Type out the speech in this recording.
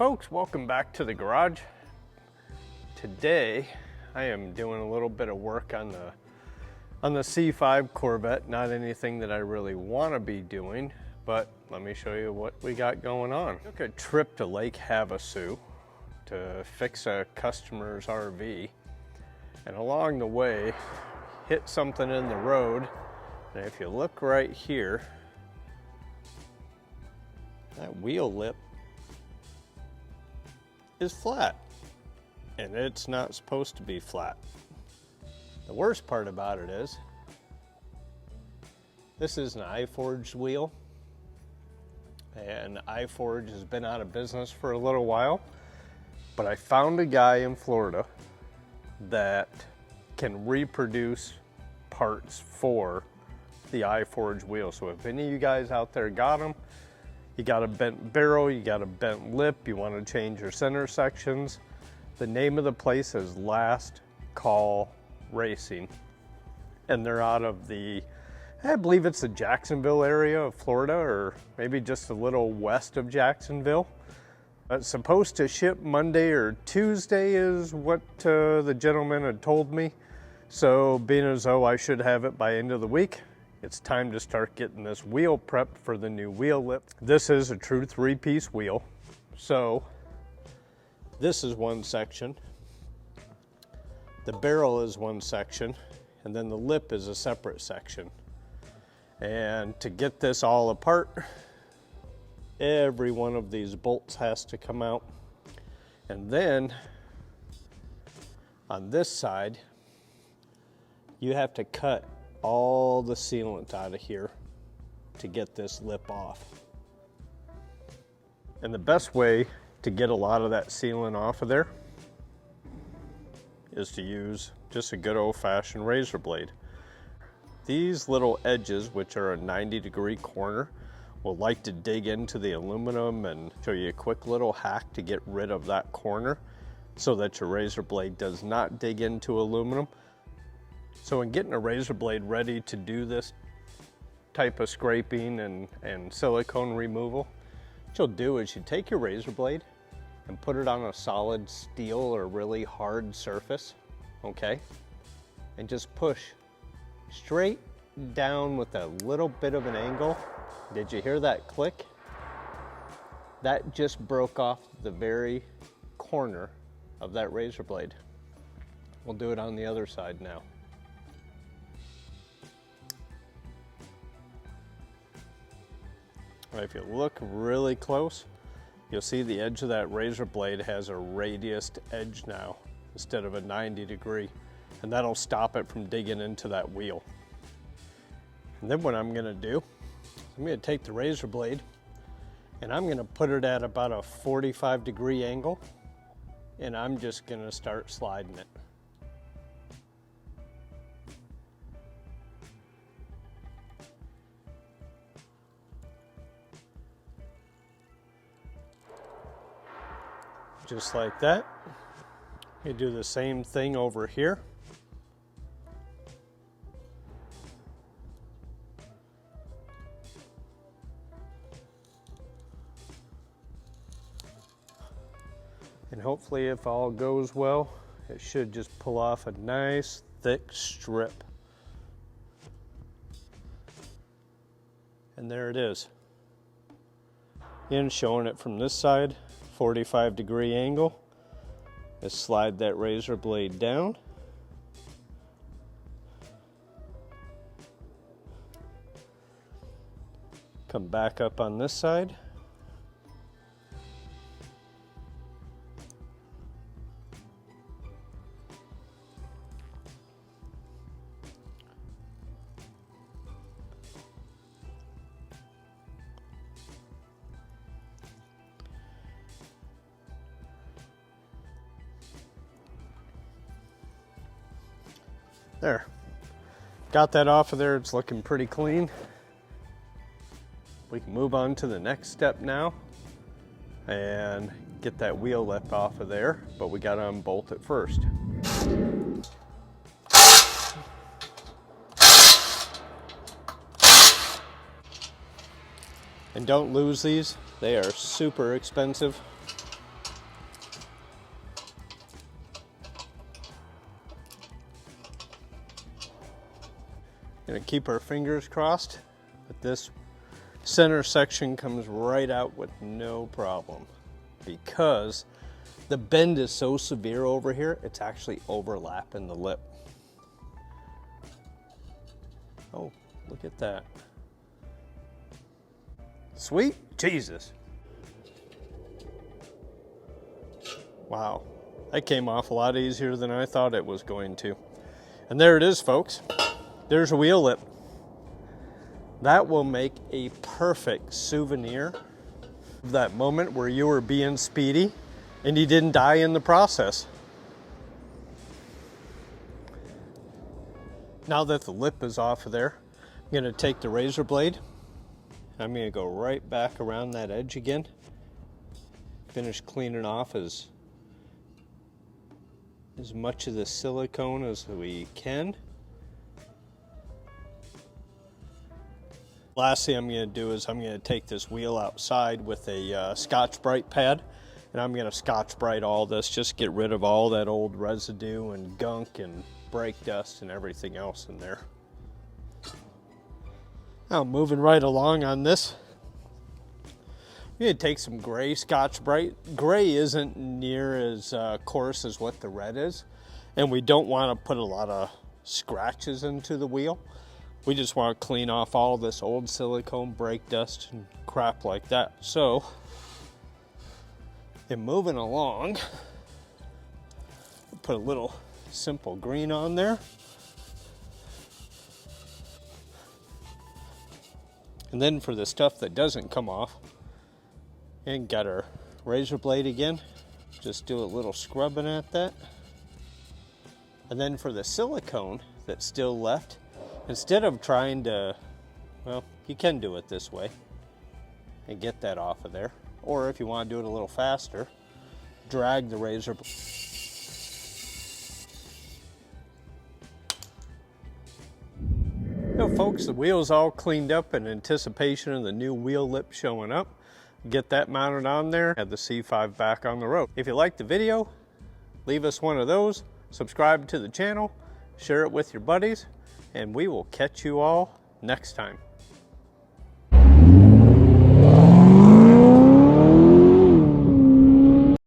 folks, welcome back to the garage. Today I am doing a little bit of work on the C5 Corvette. Not anything that I really want to be doing, but let me show you what we got going on. I took a trip to Lake Havasu to fix a customer's RV, and along the way hit something in the road, and if you look right here, that wheel lip is flat, and it's not supposed to be flat. The worst part about it is this is an iForged wheel, and iForged has been out of business for a little while, but I found a guy in Florida that can reproduce parts for the iForged wheel. So if any of you guys out there got them, you got a bent barrel, you got a bent lip, you want to change your center sections, the name of the place is Last Call Racing, and they're out of the, I believe it's the Jacksonville area of Florida, or maybe just a little west of Jacksonville. It's supposed to ship Monday or Tuesday is what the gentleman had told me. So being as though I should have it by end of the week, it's time to start getting this wheel prepped for the new wheel lip. This is a true 3-piece wheel. So this is one section, the barrel is one section, and then the lip is a separate section. And to get this all apart, every one of these bolts has to come out. And then on this side, you have to cut all the sealant out of here to get this lip off. And the best way to get a lot of that sealant off of there is to use just a good old-fashioned razor blade. These little edges, which are a 90-degree corner, will like to dig into the aluminum, and show you a quick little hack to get rid of that corner so that your razor blade does not dig into aluminum. So in getting a razor blade ready to do this type of scraping and silicone removal, what you'll do is you take your razor blade and put it on a solid steel or really hard surface, okay? And just push straight down with a little bit of an angle. Did you hear that click? That just broke off the very corner of that razor blade. We'll do it on the other side now. If you look really close, you'll see the edge of that razor blade has a radiused edge now instead of a 90-degree, and that'll stop it from digging into that wheel. And then what I'm gonna do, I'm gonna take the razor blade and I'm gonna put it at about a 45-degree angle, and I'm just gonna start sliding it. Just like that. You do the same thing over here. And hopefully, if all goes well, it should just pull off a nice thick strip. And there it is. Again, showing it from this side. 45-degree angle. Just slide that razor blade down. Come back up on this side. There, got that off of there. It's looking pretty clean. We can move on to the next step now and get that wheel lip off of there, but we got to unbolt it first. And don't lose these. They are super expensive. Gonna keep our fingers crossed that this center section comes right out with no problem, because the bend is so severe over here, it's actually overlapping the lip. Oh, look at that. Sweet Jesus. Wow, that came off a lot easier than I thought it was going to. And there it is, folks. There's a wheel lip. That will make a perfect souvenir of that moment where you were being speedy and you didn't die in the process. Now that the lip is off of there, I'm going to take the razor blade. I'm going to go right back around that edge again. Finish cleaning off as much of the silicone as we can. Last thing I'm going to do is I'm going to take this wheel outside with a Scotch-Brite pad, and I'm going to Scotch-Brite all this, just get rid of all that old residue and gunk and brake dust and everything else in there. Now moving right along on this, I'm going to take some gray Scotch-Brite. Gray isn't near as coarse as what the red is, and we don't want to put a lot of scratches into the wheel. We just want to clean off all this old silicone, brake dust, and crap like that. So, in moving along, put a little simple green on there. And then for the stuff that doesn't come off, and got our razor blade again, just do a little scrubbing at that. And then for the silicone that's still left, instead of trying to, well, you can do it this way and get that off of there. Or if you want to do it a little faster, drag the razor blade. Now folks, the wheel's all cleaned up in anticipation of the new wheel lip showing up. Get that mounted on there, have the C5 back on the road. If you liked the video, leave us one of those, subscribe to the channel, share it with your buddies, and we will catch you all next time.